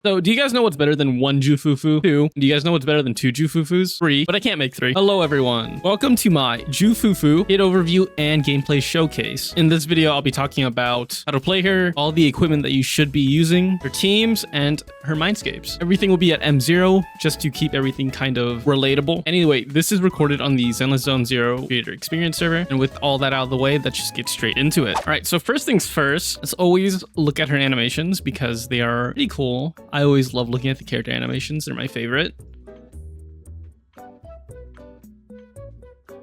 So do you guys know what's better than 1 Jufufu? 2. Do you guys know what's better than 2 Jufufus? 3. But I can't make 3. Hello everyone. Welcome to my Jufufu kit overview and gameplay showcase. In this video, I'll be talking about how to play her, all the equipment that you should be using, her teams, and her Mindscapes. Everything will be at M0 just to keep everything kind of relatable. Anyway, this is recorded on the Zenless Zone 0 creator experience server. And with all that out of the way, let's just get straight into it. All right, so first things first, let's always look at her animations because they are pretty cool. I always love looking at the character animations. They're my favorite.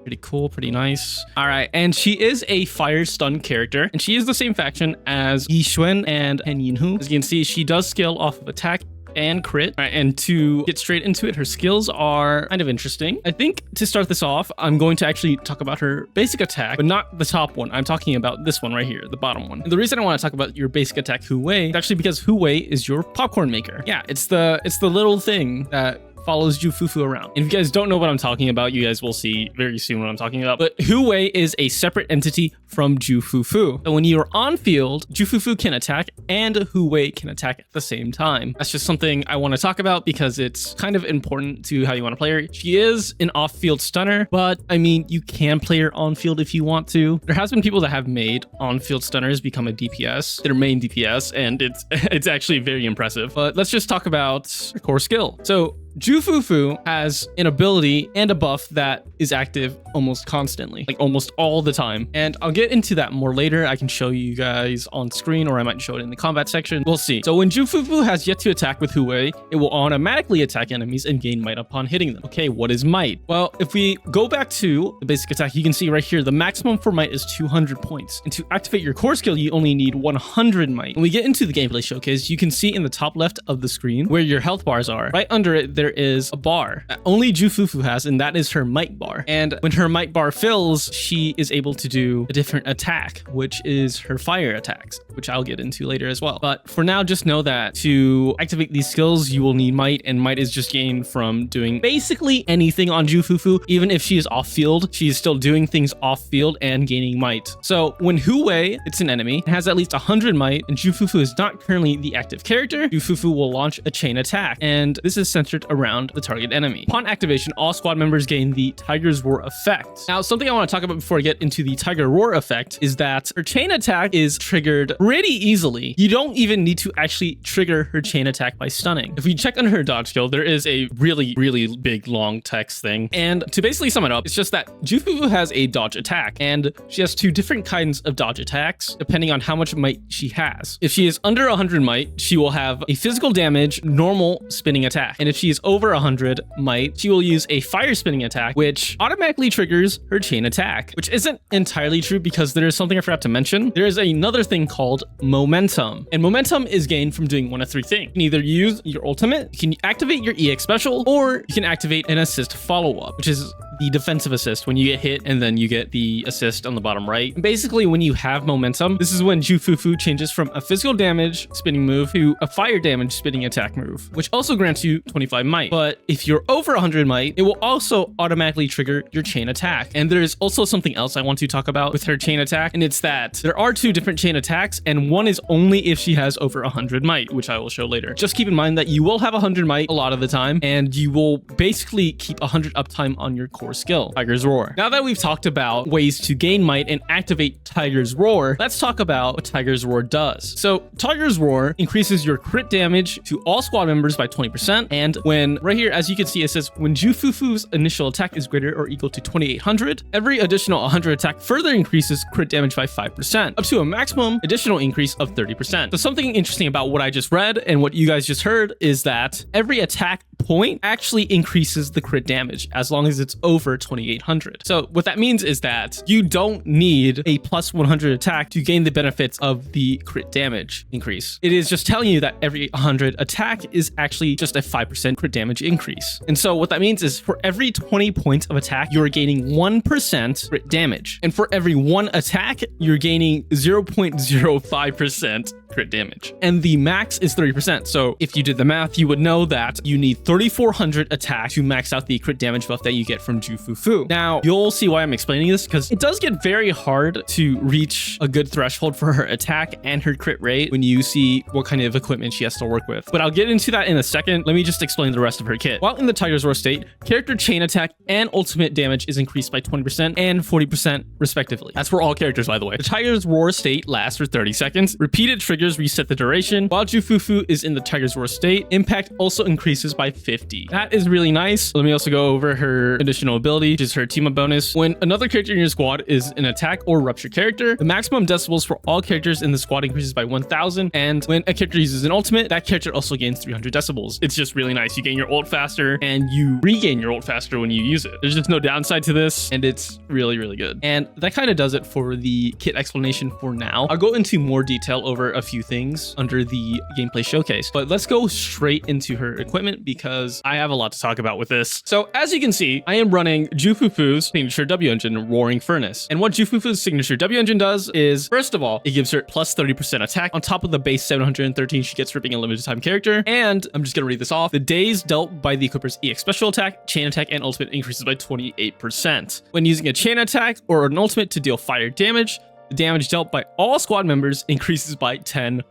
Pretty cool, pretty nice. All right, and she is a fire stun character, and she is the same faction as Xuan and Yinhu. As you can see, she does scale off of attack and crit. All right, and to get straight into it, her skills are kind of interesting. I think to start this off, I'm going to actually talk about her basic attack, but not the top one. I'm talking about this one right here, the bottom one. And the reason I want to talk about your basic attack, Hu Wei, is actually because Hu Wei is your popcorn maker. Yeah, it's the little thing that follows Jufufu around. And if you guys don't know what I'm talking about, you guys will see very soon what I'm talking about. But Hu Wei is a separate entity from Jufufu. So when you're on field, Jufufu can attack and Hu Wei can attack at the same time. That's just something I want to talk about because it's kind of important to how you want to play her. She is an off-field stunner, but I mean, you can play her on field if you want to. There has been people that have made on-field stunners become a DPS, their main DPS, and it's actually very impressive. But let's just talk about her core skill. So Jufufu has an ability and a buff that is active almost constantly, like almost all the time. And I'll get into that more later. I can show you guys on screen, or I might show it in the combat section. We'll see. So when Jufufu has yet to attack with Hu Wei, it will automatically attack enemies and gain might upon hitting them. Okay, what is might? Well, if we go back to the basic attack, you can see right here, the maximum for might is 200 points. And to activate your core skill, you only need 100 might. When we get into the gameplay showcase, you can see in the top left of the screen where your health bars are. Right under it, there is a bar that only Jufufu has, and that is her might bar. And when her might bar fills, she is able to do a different attack, which is her fire attacks, which I'll get into later as well. But for now, just know that to activate these skills, you will need might, and might is just gained from doing basically anything on Jufufu. Even if she is off field, she is still doing things off field and gaining might. So when Hu Wei, it's an enemy, has at least 100 might, and Jufufu is not currently the active character, Jufufu will launch a chain attack, and this is centered around the target enemy. Upon activation, all squad members gain the Tiger's Roar effect. Now, something I want to talk about before I get into the Tiger Roar effect is that her chain attack is triggered pretty easily. You don't even need to actually trigger her chain attack by stunning. If we check under her dodge skill, there is a really big long text thing. And to basically sum it up, it's just that Jufufu has a dodge attack, and she has 2 different kinds of dodge attacks depending on how much might she has. If she is under 100 might, she will have a physical damage normal spinning attack. And if she is over 100 might, she will use a fire spinning attack, which automatically triggers her chain attack, which isn't entirely true because there is something I forgot to mention. There is another thing called momentum, and momentum is gained from doing one of 3 things. You can either use your ultimate, you can activate your EX special, or you can activate an assist follow-up, which is the defensive assist when you get hit and then you get the assist on the bottom right. And basically, when you have momentum, this is when Jufufu changes from a physical damage spinning move to a fire damage spinning attack move, which also grants you 25 might. But if you're over 100 might, it will also automatically trigger your chain attack. And there's also something else I want to talk about with her chain attack, and it's that there are 2 different chain attacks, and one is only if she has over 100 might, which I will show later. Just keep in mind that you will have 100 might a lot of the time, and you will basically keep 100 uptime on your core skill, Tiger's Roar. Now that we've talked about ways to gain might and activate Tiger's Roar, let's talk about what Tiger's Roar does. So Tiger's Roar increases your crit damage to all squad members by 20%, and when right here, as you can see, it says when Jufufu's initial attack is greater or equal to 2800, every additional 100 attack further increases crit damage by 5%, up to a maximum additional increase of 30%. So something interesting about what I just read and what you guys just heard is that every attack point actually increases the crit damage as long as it's over 2800. So what that means is that you don't need a plus 100 attack to gain the benefits of the crit damage increase. It is just telling you that every 100 attack is actually just a 5% crit damage increase. And so what that means is for every 20 points of attack, you're gaining 1% crit damage. And for every 1 attack, you're gaining 0.05% crit damage. And the max is 30%. So if you did the math, you would know that you need 3,400 attack to max out the crit damage buff that you get from Fufu. Now, you'll see why I'm explaining this, because it does get very hard to reach a good threshold for her attack and her crit rate when you see what kind of equipment she has to work with. But I'll get into that in a second. Let me just explain the rest of her kit. While in the Tiger's Roar state, character chain attack and ultimate damage is increased by 20% and 40% respectively. That's for all characters, by the way. The Tiger's Roar state lasts for 30 seconds. Repeated triggers reset the duration. While Fufu is in the Tiger's Roar state, impact also increases by 50. That is really nice. Let me also go over her additional ability, which is her team up bonus. When another character in your squad is an attack or rupture character, the maximum decibels for all characters in the squad increases by 1,000. And when a character uses an ultimate, that character also gains 300 decibels. It's just really nice. You gain your ult faster and you regain your ult faster when you use it. There's just no downside to this, and it's really, really good. And that kind of does it for the kit explanation for now. I'll go into more detail over a few things under the gameplay showcase, but let's go straight into her equipment because I have a lot to talk about with this. So as you can see, I am running Fufu's signature W engine, Roaring Furnace. And what Fufu's signature W engine does is, first of all, it gives her plus 30% attack on top of the base 713 she gets for being a limited time character. And I'm just gonna read this off. The days dealt by the equipper's EX special attack, chain attack, and ultimate increases by 28%. When using a chain attack or an ultimate to deal fire damage, the damage dealt by all squad members increases by 10%.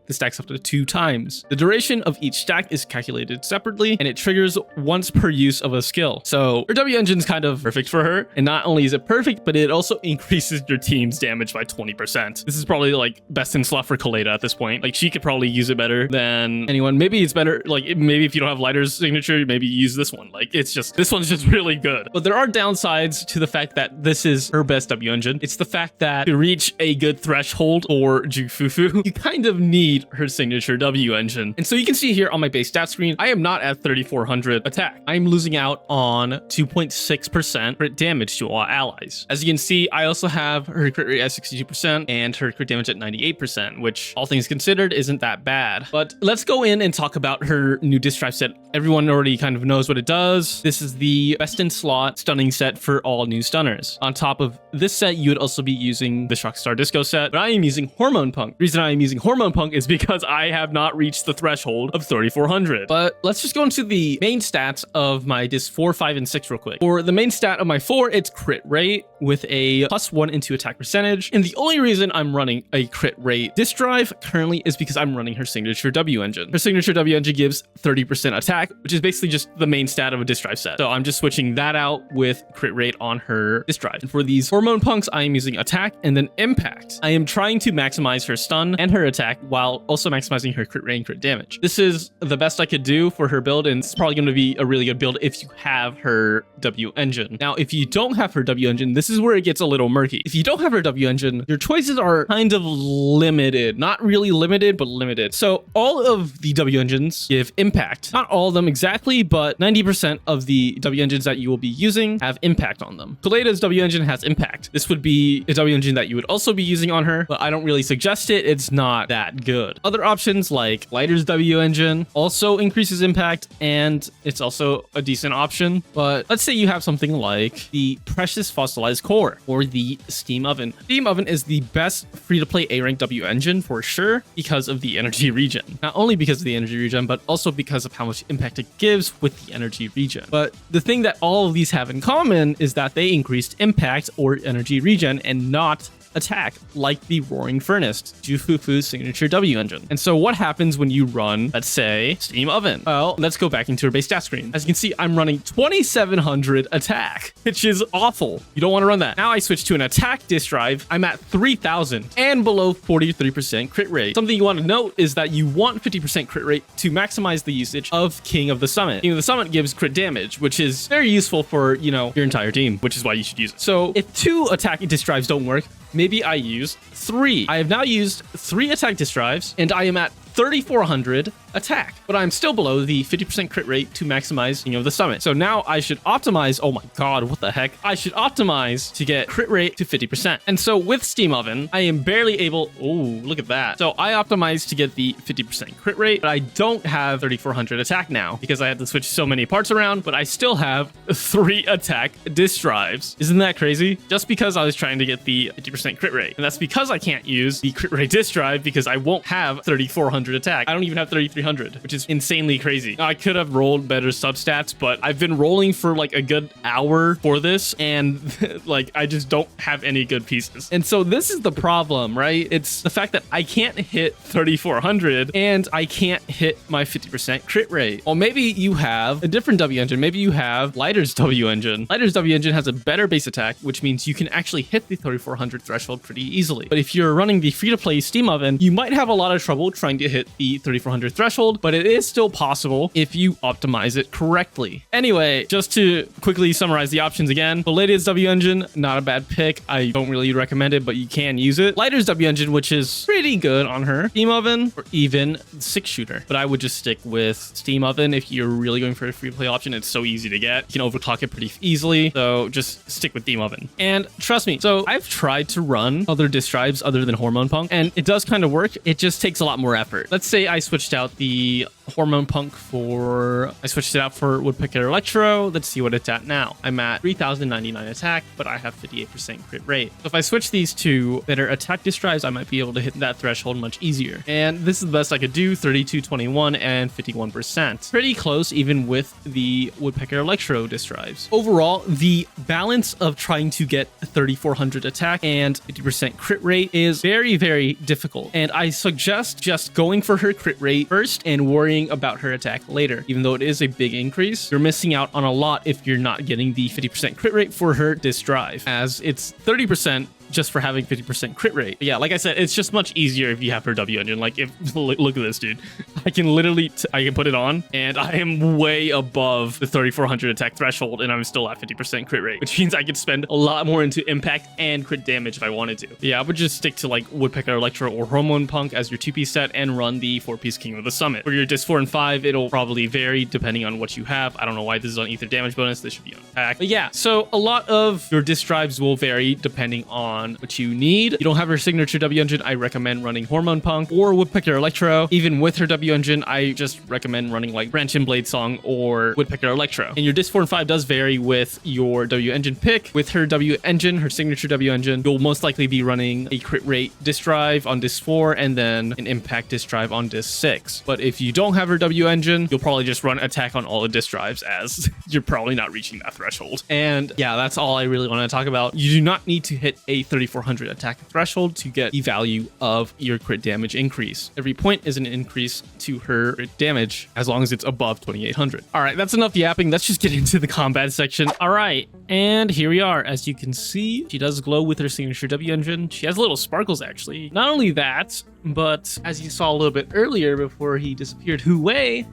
This stacks up to 2 times. The duration of each stack is calculated separately, and it triggers once per use of a skill. So her W engine's kind of perfect for her. And not only is it perfect, but it also increases your team's damage by 20%. This is probably like best in slot for Kaleda at this point. Like she could probably use it better than anyone. Maybe it's better. Like maybe if you don't have Lighter's signature, maybe use this one. Like it's just, this one's just really good. But there are downsides to the fact that this is her best W engine. It's the fact that to reach a good threshold for Fufu, you kind of need her signature W engine. And so you can see here on my base stat screen, I am not at 3,400 attack. I'm losing out on 2.6% crit damage to all allies. As you can see, I also have her crit rate at 62% and her crit damage at 98%, which all things considered isn't that bad. But let's go in and talk about her new disc drive set. Everyone already kind of knows what it does. This is the best in slot stunning set for all new stunners. On top of this set, you would also be using the Shockstar Disco set, but I am using Hormone Punk. The reason I am using Hormone Punk is because I have not reached the threshold of 3,400. But let's just go into the main stats of my disc 4, 5, and 6 real quick. For the main stat of my 4, it's crit rate with a +1 into attack percentage. And the only reason I'm running a crit rate disc drive currently is because I'm running her signature W engine. Her signature W engine gives 30% attack, which is basically just the main stat of a disc drive set. So I'm just switching that out with crit rate on her disc drive. And for these Hormone Punks, I am using attack and then impact. I am trying to maximize her stun and her attack while also maximizing her crit rate and crit damage. This is the best I could do for her build, and it's probably going to be a really good build if you have her W engine. Now, if you don't have her W engine, this is where it gets a little murky. If you don't have her W engine, your choices are kind of limited. Not really limited, but limited. So all of the W engines give impact. Not all of them exactly, but 90% of the W engines that you will be using have impact on them. Kaleda's W engine has impact. This would be a W engine that you would also be using on her, but I don't really suggest it. It's not that good. Other options like Lighter's W engine also increases impact, and it's also a decent option. But let's say you have something like the Precious Fossilized Core or the Steam Oven. Steam Oven is the best free-to-play A-rank W engine for sure because of the energy regen. Not only because of the energy regen, but also because of how much impact it gives with the energy regen. But the thing that all of these have in common is that they increased impact or energy regen and not attack, like the Roaring Furnace, Fufu's signature W engine. And so what happens when you run, let's say, Steam Oven? Well, let's go back into our base stat screen. As you can see, I'm running 2,700 attack, which is awful. You don't want to run that. Now I switch to an attack disc drive. I'm at 3,000 and below 43% crit rate. Something you want to note is that you want 50% crit rate to maximize the usage of King of the Summit. King of the Summit gives crit damage, which is very useful for, you know, your entire team, which is why you should use it. So if 2 attack disc drives don't work, maybe I use 3. I have now used 3 attack disc drives, and I am at 3,400 attack, but I'm still below the 50% crit rate to maximize King of the Summit. So now I should optimize. Oh my god, what the heck? I should optimize to get crit rate to 50%. And so with Steam Oven, I am barely able. Oh, look at that. So I optimized to get the 50% crit rate, but I don't have 3400 attack now because I had to switch so many parts around, but I still have 3 attack disk drives. Isn't that crazy? Just because I was trying to get the 50% crit rate. And that's because I can't use the crit rate disk drive because I won't have 3400 attack. I don't even have 3300, which is insanely crazy. Now, I could have rolled better substats, but I've been rolling for like a good hour for this, and like I just don't have any good pieces. And so this is the problem, right? It's the fact that I can't hit 3400 and I can't hit my 50% crit rate. Well, maybe you have a different W engine. Maybe you have Lighter's W engine. Lighter's W engine has a better base attack, which means you can actually hit the 3400 threshold pretty easily. But if you're running the free-to-play Steam Oven, you might have a lot of trouble trying to hit the 3400 threshold, but it is still possible if you optimize it correctly. Anyway, just to quickly summarize the options again, Belated's W engine, not a bad pick. I don't really recommend it, but you can use it. Lighter's W engine, which is pretty good on her. Steam Oven, or even 6-shooter. But I would just stick with Steam Oven if you're really going for a free-to-play option. It's so easy to get. You can overclock it pretty easily, so just stick with Steam Oven. And trust me, so I've tried to run other disk drives other than Hormone Punk, and it does kind of work. It just takes a lot more effort. Let's say I switched out the Hormone Punk I switched it out for Woodpecker Electro. Let's see what it's at now. I'm at 3099 attack, but I have 58% crit rate. So if I switch these to better attack disk drives, I might be able to hit that threshold much easier. And this is the best I could do, 3221 and 51%. Pretty close even with the Woodpecker Electro disk drives. Overall, the balance of trying to get 3400 attack and 50% crit rate is very, very difficult. And I suggest just going for her crit rate first and worrying about her attack later. Even though it is a big increase, you're missing out on a lot if you're not getting the 50% crit rate for her disk drive, as it's 30% just for having 50% crit rate. But yeah, like I said, it's just much easier if you have her W engine. Like, if look at this, dude. I can literally I can put it on, and I am way above the 3400 attack threshold, and I'm still at 50% crit rate, which means I could spend a lot more into impact and crit damage if I wanted to. But yeah, I would just stick to like Woodpecker Electro or Hormone Punk as your 2-piece set and run the 4-piece King of the Summit. For your disc 4 and 5, it'll probably vary depending on what you have. I don't know why this is on ether damage bonus. This should be on attack. But yeah, so a lot of your disc drives will vary depending on what you need. You don't have her signature W engine, I recommend running Hormone Punk or Woodpecker Electro. Even with her W engine, I just recommend running like Branch and Blade Song or Woodpecker Electro. And your disc 4 and 5 does vary with your W engine pick. With her W engine, her signature W engine, you'll most likely be running a crit rate disc drive on disc 4 and then an impact disc drive on disc 6. But if you don't have her W engine, you'll probably just run attack on all the disc drives, as you're probably not reaching that threshold. And yeah, that's all I really want to talk about. You do not need to hit a 3400 attack threshold to get the value of your crit damage increase. Every point is an increase to her crit damage as long as it's above 2800. All right, that's enough yapping. Let's just get into the combat section. All right, and here we are. As you can see, she does glow with her signature W engine. She has little sparkles, actually. Not only that, but as you saw a little bit earlier before he disappeared, Hu Wei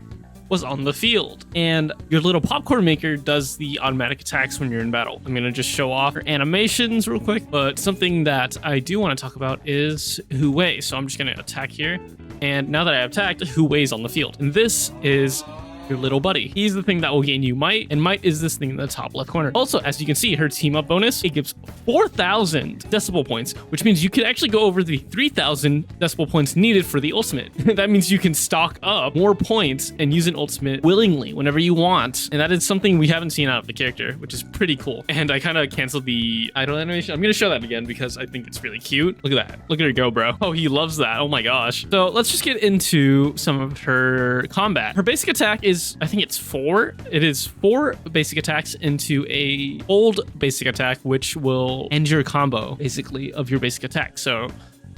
was on the field, and your little popcorn maker does the automatic attacks when you're in battle. I'm gonna just show off her animations real quick, but something that I do want to talk about is Hu Wei. So I'm just gonna attack here, and now that I have attacked, Hu Wei's on the field, and this is your little buddy. He's the thing that will gain you might, and might is this thing in the top left corner. Also, as you can see, her team up bonus, it gives 4,000 decibel points, which means you can actually go over the 3,000 decibel points needed for the ultimate. That means you can stock up more points and use an ultimate willingly whenever you want, and that is something we haven't seen out of the character, which is pretty cool. And I kind of canceled the idle animation. I'm gonna show that again because I think it's really cute. Look at that. Look at her go, bro. Oh, he loves that. Oh my gosh. So let's just get into some of her combat. Her basic attack is, I think it's 4. It is 4 basic attacks into a hold basic attack, which will end your combo, basically, of your basic attack. So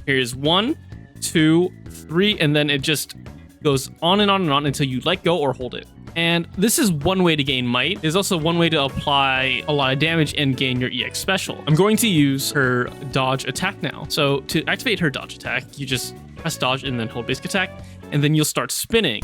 here's 1, 2, 3, and then it just goes on and on and on until you let go or hold it. And this is one way to gain might. There's also one way to apply a lot of damage and gain your EX special. I'm going to use her dodge attack now. So to activate her dodge attack, you just press dodge and then hold basic attack, and then you'll start spinning.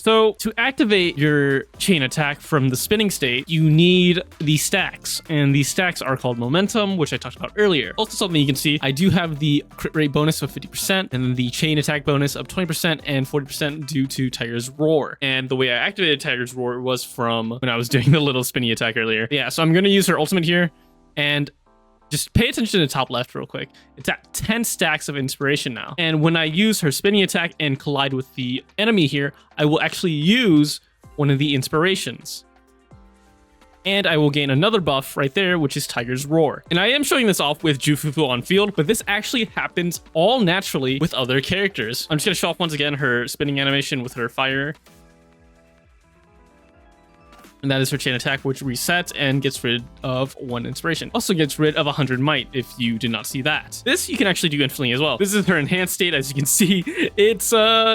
So to activate your chain attack from the spinning state, you need the stacks, and these stacks are called momentum, which I talked about earlier. Also something you can see, I do have the crit rate bonus of 50% and then the chain attack bonus of 20% and 40% due to Tiger's Roar. And the way I activated Tiger's Roar was from when I was doing the little spinny attack earlier. Yeah, so I'm going to use her ultimate here, and just pay attention to the top left real quick. It's at 10 stacks of inspiration now. And when I use her spinning attack and collide with the enemy here, I will actually use one of the inspirations. And I will gain another buff right there, which is Tiger's Roar. And I am showing this off with Fufu on field, but this actually happens all naturally with other characters. I'm just going to show off once again her spinning animation with her fire. And that is her chain attack, which resets and gets rid of 1 inspiration. Also gets rid of 100 might, if you did not see that. This you can actually do instantly as well. This is her enhanced state. As you can see, it's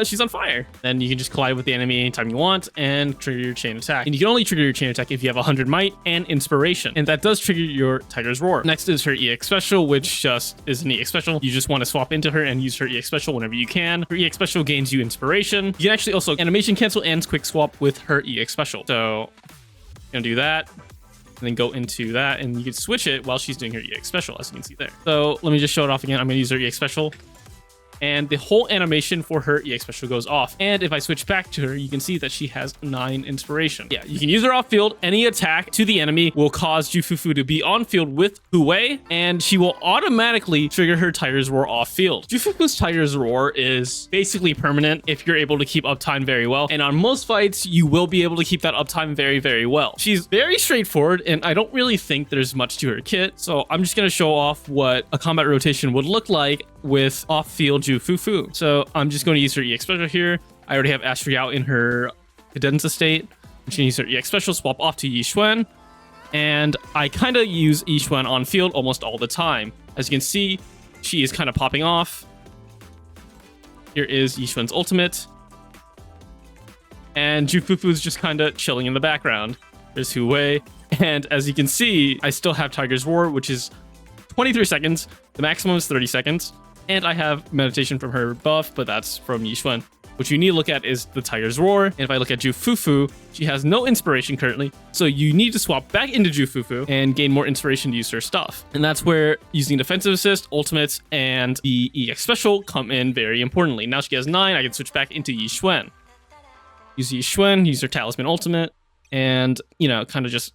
she's on fire. Then you can just collide with the enemy anytime you want and trigger your chain attack. And you can only trigger your chain attack if you have 100 might and inspiration. And that does trigger your Tiger's Roar. Next is her EX special, which just is an EX special. You just want to swap into her and use her EX special whenever you can. Her EX special gains you inspiration. You can actually also animation cancel and quick swap with her EX special. So gonna do that, and then go into that, and you can switch it while she's doing her EX special, as you can see there. So let me just show it off again. I'm gonna use her EX special, and the whole animation for her EX special goes off. And if I switch back to her, you can see that she has 9 inspiration. Yeah, you can use her off field. Any attack to the enemy will cause Fufu to be on field with Huwei, and she will automatically trigger her Tiger's Roar off field. Fufu's Tiger's Roar is basically permanent if you're able to keep uptime very well. And on most fights, you will be able to keep that uptime very, very well. She's very straightforward, and I don't really think there's much to her kit. So I'm just gonna show off what a combat rotation would look like with off-field Fufu. So I'm just going to use her EX special here. I already have Astri out in her cadenza state. I'm just going to use her EX special, swap off to Xuan. And I kind of use Xuan on field almost all the time. As you can see, she is kind of popping off. Here is Xuan's ultimate. And Fufu is just kind of chilling in the background. There's Huwei. And as you can see, I still have Tiger's Roar, which is 23 seconds. The maximum is 30 seconds. And I have meditation from her buff, but that's from Xuan. What you need to look at is the Tiger's Roar. And if I look at Fufu, she has no inspiration currently. So you need to swap back into Fufu and gain more inspiration to use her stuff. And that's where using defensive assist, ultimates, and the EX special come in very importantly. Now she has 9, I can switch back into Xuan. Use Xuan, use her talisman ultimate, and, you know, kind of just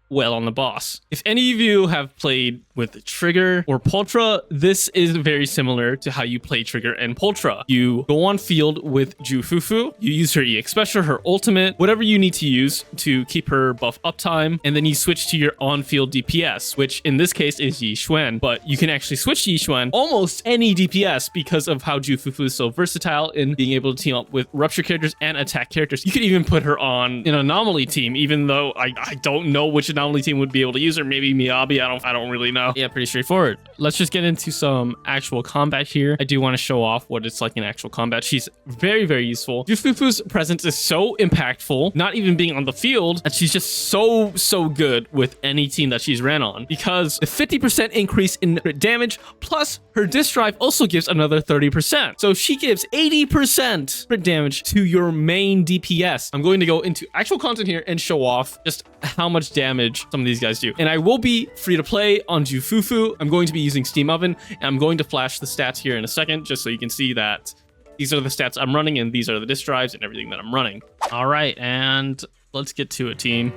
well on the boss. If any of you have played with Trigger or Poltra, this is very similar to how you play Trigger and Poltra. You go on field with Fufu, you use her EX special, her ultimate, whatever you need to use to keep her buff uptime, and then you switch to your on-field DPS, which in this case is Xuan, but you can actually switch to Xuan almost any DPS because of how Fufu is so versatile in being able to team up with rupture characters and attack characters. You could even put her on an anomaly team, even though I don't know which anomaly team would be able to use her. Maybe Miyabi, I don't really know. Yeah, pretty straightforward. Let's just get into some actual combat here. I do want to show off what it's like in actual combat. She's very, very useful. Fufu's presence is so impactful, not even being on the field, and she's just so good with any team that she's ran on, because the 50% increase in crit damage plus her disc drive also gives another 30%. So she gives 80% crit damage to your main DPS. I'm going to go into actual content here and show off just how much damage some of these guys do. And I will be free to play on Fufu. I'm going to be using Steam Oven, and I'm going to flash the stats here in a second, just so you can see that these are the stats I'm running, and these are the disc drives and everything that I'm running. All right, and let's get to it, team.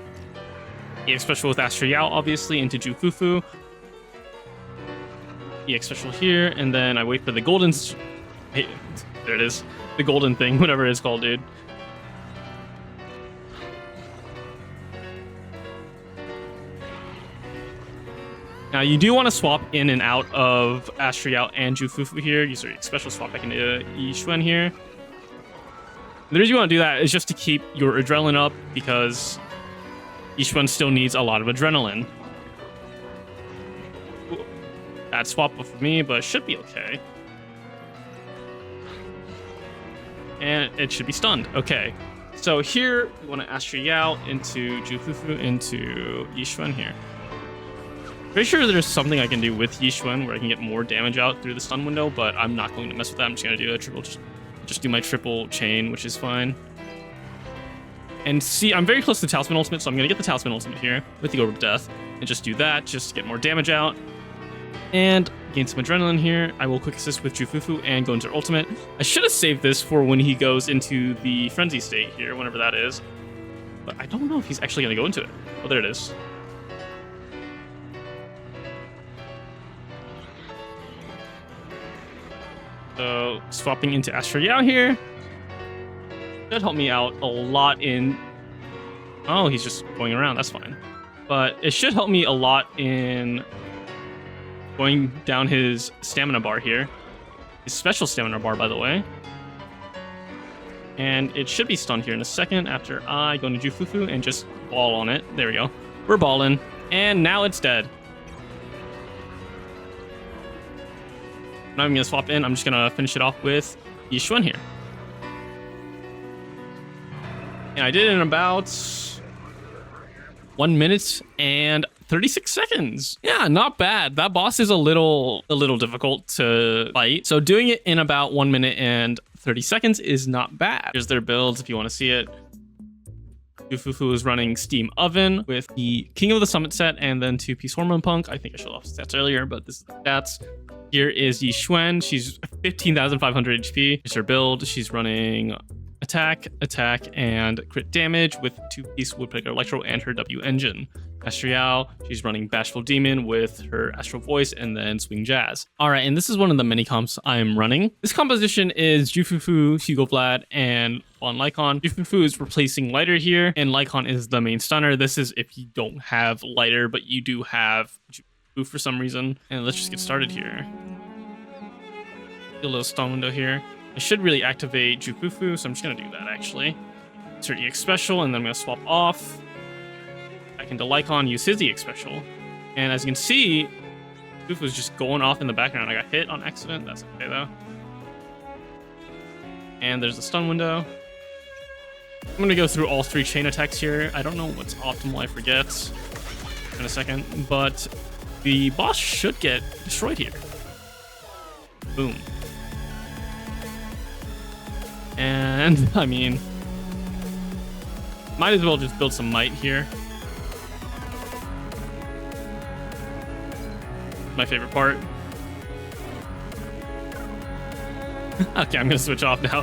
EX special with Astro Yao, obviously, into Fufu. EX special here, and then I wait for the golden... Hey, there it is. The golden thing, whatever it's called, dude. Now, you do want to swap in and out of Astro Yao and Fufu here. Use your special, swap back into Xuan here. The reason you want to do that is just to keep your adrenaline up, because Xuan still needs a lot of adrenaline. Ooh, bad swap for me, but it should be okay. And it should be stunned. Okay. So here, we want to Astro Yao into Fufu into Xuan here. Pretty sure there's something I can do with Xuan where I can get more damage out through the stun window, but I'm not going to mess with that. I'm just going to do a just do my triple chain, which is fine. And see, I'm very close to the Talisman Ultimate, so I'm going to get the Talisman Ultimate here with the Orb of Death and just do that just to get more damage out. And gain some adrenaline here. I will quick assist with Fufu and go into Ultimate. I should have saved this for when he goes into the Frenzy state here, whenever that is. But I don't know if he's actually going to go into it. Oh, there it is. So, swapping into Astro Yao here. Should help me out a lot in... Oh, he's just going around. That's fine. But it should help me a lot in going down his stamina bar here. His special stamina bar, by the way. And it should be stunned here in a second after I go into Fufu and just ball on it. There we go. We're balling. And now it's dead. I'm not even going to swap in. I'm just going to finish it off with Xuan here. And I did it in about 1 minute and 36 seconds. Yeah, not bad. That boss is a little difficult to fight. So doing it in about 1 minute and 30 seconds is not bad. Here's their builds if you want to see it. Fufu is running Steam Oven with the King of the Summit set and then 2-piece Hormone Punk. I think I showed off stats earlier, but this is the stats. Here is Xuan. She's 15,500 HP. Here's her build. She's running attack, and crit damage with 2-piece Woodpecker Electro and her W engine. Astro Yao, she's running Bashful Demon with her Astral Voice and then Swing Jazz. All right, and this is one of the mini comps I'm running. This composition is Fufu, Hugo Vlad, and Juan Lycon. Fufu is replacing Lighter here, and Lycon is the main stunner. This is if you don't have Lighter, but you do have Fufu for some reason. And let's just get started here. A little stun window here. I should really activate Fufu, so I'm just going to do that, actually. Insert EX Special, and then I'm going to swap off. Back into Lycon, use his EX Special. And as you can see, Fufu's just going off in the background. I got hit on accident. That's okay, though. And there's the stun window. I'm going to go through all 3 chain attacks here. I don't know what's optimal, I forget in a second. But the boss should get destroyed here. Boom. And, I mean, might as well just build some might here. My favorite part. Okay, I'm gonna switch off now.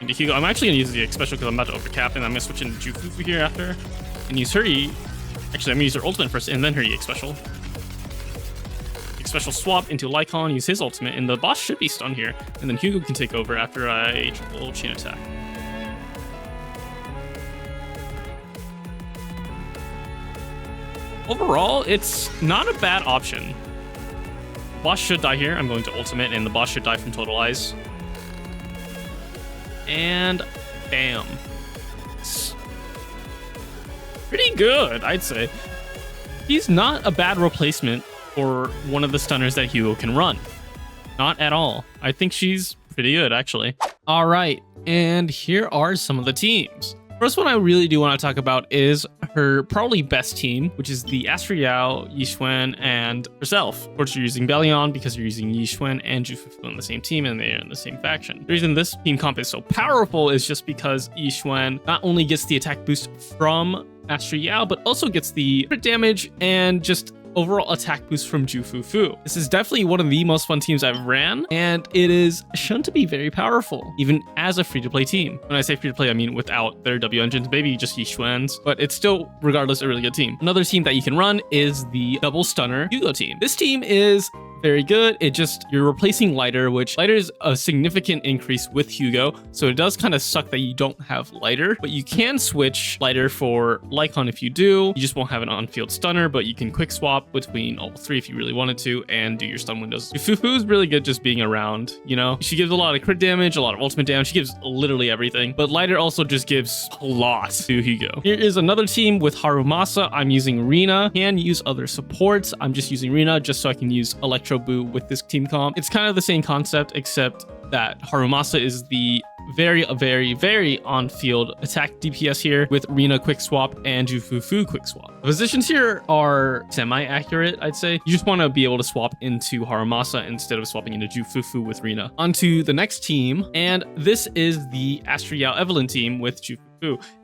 Into Hugo. I'm actually gonna use the EX Special because I'm about to overcap, and I'm gonna switch into Fufu here after. And use her Actually, I'm gonna use her ultimate first and then her EX Special. Special swap into Lycon, use his ultimate, and the boss should be stunned here. And then Hugo can take over after I triple chain attack. Overall, it's not a bad option. Boss should die here. I'm going to ultimate, and the boss should die from Total Eyes. And bam. It's pretty good, I'd say. He's not a bad replacement for one of the stunners that Hugo can run. Not at all. I think she's pretty good, actually. All right, and here are some of the teams. First one I really do want to talk about is her probably best team, which is the Astro Yao, Xuan, and herself. Of course, you're using Bellion because you're using Xuan and Fufu on the same team and they're in the same faction. The reason this team comp is so powerful is just because Xuan not only gets the attack boost from Astro Yao, but also gets the crit damage and just overall attack boost from Fufu. This is definitely one of the most fun teams I've ran, and it is shown to be very powerful, even as a free-to-play team. When I say free-to-play, I mean without their W engines, maybe just Xuan's, but it's still, regardless, a really good team. Another team that you can run is the double stunner Hugo team. This team is very good. You're replacing Lighter, which Lighter is a significant increase with Hugo, so it does kind of suck that you don't have Lighter, but you can switch Lighter for Lycon if you do. You just won't have an on-field stunner, but you can quick swap between all 3 if you really wanted to and do your stun windows. Fufu is really good just being around, you know? She gives a lot of crit damage, a lot of ultimate damage. She gives literally everything, but Lighter also just gives a lot to Hugo. Here is another team with Harumasa. I'm using Rina. Can use other supports. I'm just using Rina just so I can use Electro Boo with this team comp. It's kind of the same concept, except that Harumasa is the very on-field attack DPS here with Rina quick swap and Jufufu quick swap. The positions here are semi-accurate, I'd say. You just want to be able to swap into Haramasa instead of swapping into Jufufu with Rina. Onto the next team, and this is the Astriel Evelyn team with Jufufu.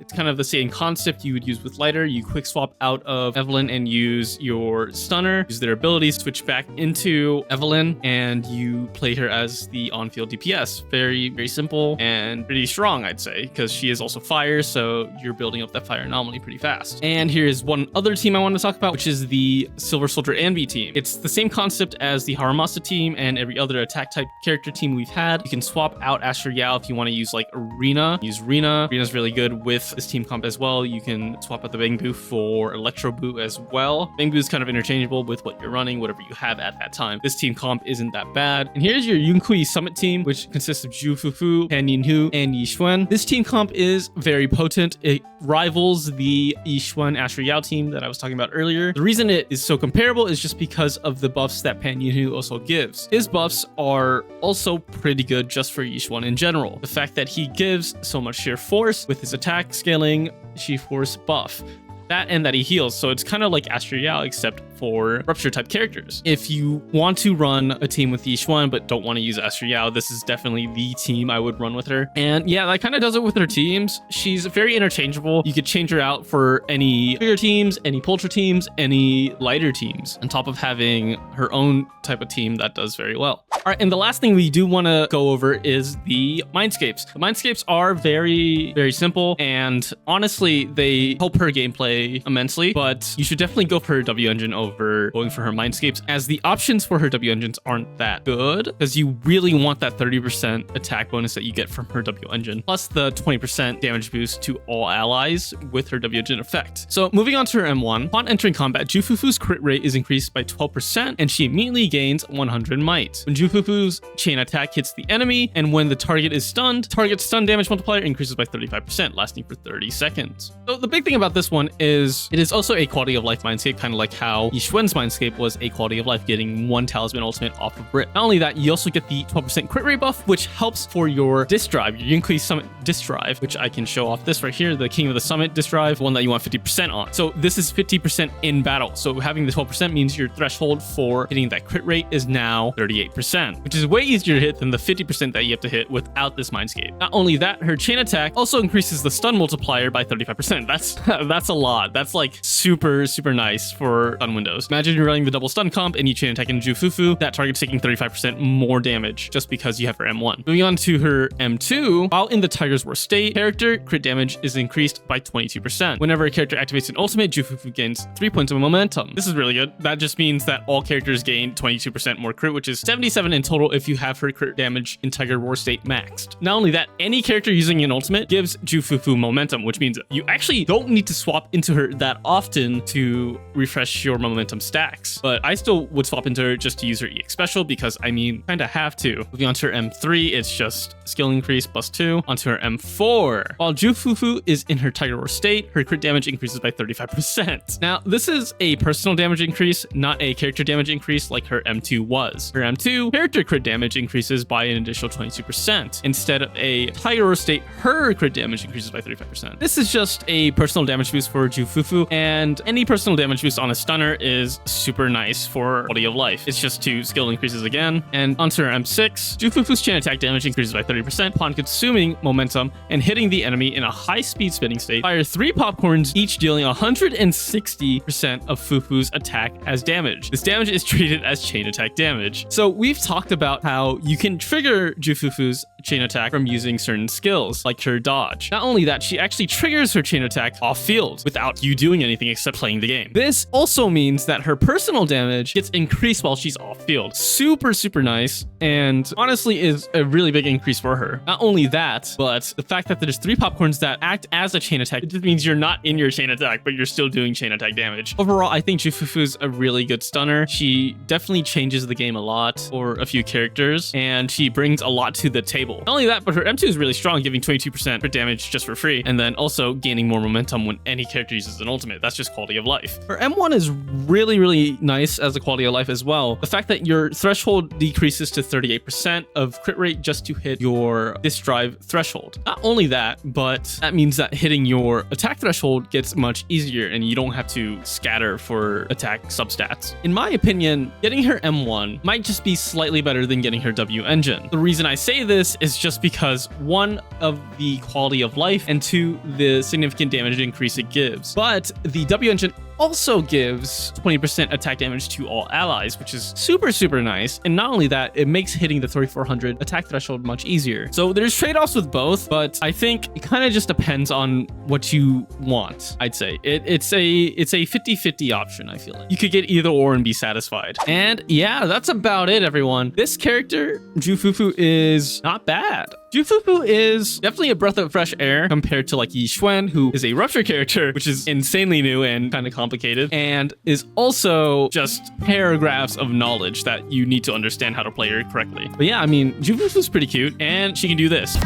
It's kind of the same concept you would use with Lighter. You quick swap out of Evelyn and use your stunner, use their abilities, switch back into Evelyn, and you play her as the on-field DPS. Very simple and pretty strong, I'd say, because she is also fire, so you're building up that fire anomaly pretty fast. And here's one other team I want to talk about, which is the Silver Soldier Anvi team. It's the same concept as the Haramasa team and every other attack type character team we've had. You can swap out Astriel if you want to use like Rina. Use Rina. Rina's really good with this team comp as well. You can swap out the Bangbu for Electro Boot as well. Bangbu is kind of interchangeable with what you're running, whatever you have at that time. This team comp isn't that bad. And here's your Yunkui Summit team, which consists of Jufufu, Pan Yinhu, and Xuan. This team comp is very potent. It rivals the Xuan Astriel team that I was talking about earlier. The reason it is so comparable is just because of the buffs that Pan Yinhu also gives. His buffs are also pretty good just for Xuan in general. The fact that he gives so much sheer force with his attack scaling, sheer force buff. That and that he heals, so it's kind of like Astriel except for Rupture type characters. If you want to run a team with Xuan but don't want to use Astriel, this is definitely the team I would run with her. And yeah, that kind of does it with her teams. She's very interchangeable. You could change her out for any bigger teams, any Pultra teams, any lighter teams, on top of having her own type of team that does very well. All right, and the last thing we do want to go over is the Mindscapes. The Mindscapes are very simple, and honestly, they help her gameplay immensely, but you should definitely go for her W engine over going for her Mindscapes, as the options for her W engines aren't that good, because you really want that 30% attack bonus that you get from her W engine, plus the 20% damage boost to all allies with her W engine effect. So moving on to her M1, upon entering combat, Jufufu's crit rate is increased by 12%, and she immediately gains 100 might. When Jufufu's chain attack hits the enemy, and when the target is stunned, target's stun damage multiplier increases by 35%, lasting for 30 seconds. So the big thing about this one is it is also a quality of life Mindscape, kind of like how Xuan's Mindscape was a quality of life, getting one talisman ultimate off of Rip. Not only that, you also get the 12% crit rate buff, which helps for your disc drive, your Yunkui Summit disc drive, which I can show off this right here, the King of the Summit disc drive, one that you want 50% on. So this is 50% in battle. So having the 12% means your threshold for hitting that crit rate is now 38%, which is way easier to hit than the 50% that you have to hit without this Mindscape. Not only that, her chain attack also increases the stun multiplier by 35%. That's a lot. That's like super nice for stun windows. Imagine you're running the double stun comp and you chain attack into Jufufu. That target's taking 35% more damage just because you have her M1. Moving on to her M2, while in the Tiger's War state, character crit damage is increased by 22%. Whenever a character activates an ultimate, Jufufu gains 3 points of momentum. This is really good. That just means that all characters gain 22% more crit, which is 77 in total if you have her crit damage in Tiger War state maxed. Not only that, any character using an ultimate gives Jufufu momentum, which means you actually don't need to swap into her that often to refresh your momentum stacks. But I still would swap into her just to use her EX special because, I mean, kind of have to. Moving on to her M3, it's just skill increase +2. Onto her M4. While Jufufu is in her Tiger War state, her crit damage increases by 35%. Now, this is a personal damage increase, not a character damage increase like her M2 was. Her M2 character crit damage increases by an additional 22%. Instead of a Tiger War state, her crit damage increases by 35%. This is just a personal damage boost for Jufufu, and any personal damage boost on a stunner is super nice for quality of life. It's just 2 skill increases again. And onto her M6, Jufufu's chain attack damage increases by 30% upon consuming momentum and hitting the enemy in a high speed spinning state. Fire 3 popcorns, each dealing 160% of Fufu's attack as damage. This damage is treated as chain attack damage. So we've talked about how you can trigger Jufufu's chain attack from using certain skills like her dodge. Not only that, she actually triggers her chain attack off field without you doing anything except playing the game. This also means that her personal damage gets increased while she's off field. Super nice, and honestly is a really big increase for her. Not only that, but the fact that there's 3 popcorns that act as a chain attack, it just means you're not in your chain attack, but you're still doing chain attack damage. Overall, I think Jufufu's a really good stunner. She definitely changes the game a lot for a few characters, and she brings a lot to the table. stable. Not only that, but her M2 is really strong, giving 22% per damage just for free, and then also gaining more momentum when any character uses an ultimate. That's just quality of life. Her M1 is really nice as a quality of life as well. The fact that your threshold decreases to 38% of crit rate just to hit your disc drive threshold. Not only that, but that means that hitting your attack threshold gets much easier and you don't have to scatter for attack substats. In my opinion, getting her M1 might just be slightly better than getting her W engine. The reason I say this is just because one, of the quality of life, and two, the significant damage increase it gives. But the W engine also gives 20% attack damage to all allies, which is super nice. And not only that, it makes hitting the 3400 attack threshold much easier. So there's trade-offs with both, but I think it kind of just depends on what you want. I'd say it's a 50-50 option. I feel like you could get either or and be satisfied. And yeah, that's about it, everyone. This character, Fufu, is not bad. Fufu is definitely a breath of fresh air compared to like Xuan, who is a rupture character, which is insanely new and kind of complicated, and is also just paragraphs of knowledge that you need to understand how to play her correctly. But yeah, I mean, Fufu's pretty cute, and she can do this.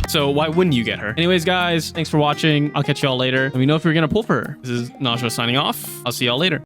So why wouldn't you get her? Anyways, guys, thanks for watching. I'll catch y'all later. Let me know if you're gonna pull for her. This is Naja signing off. I'll see y'all later.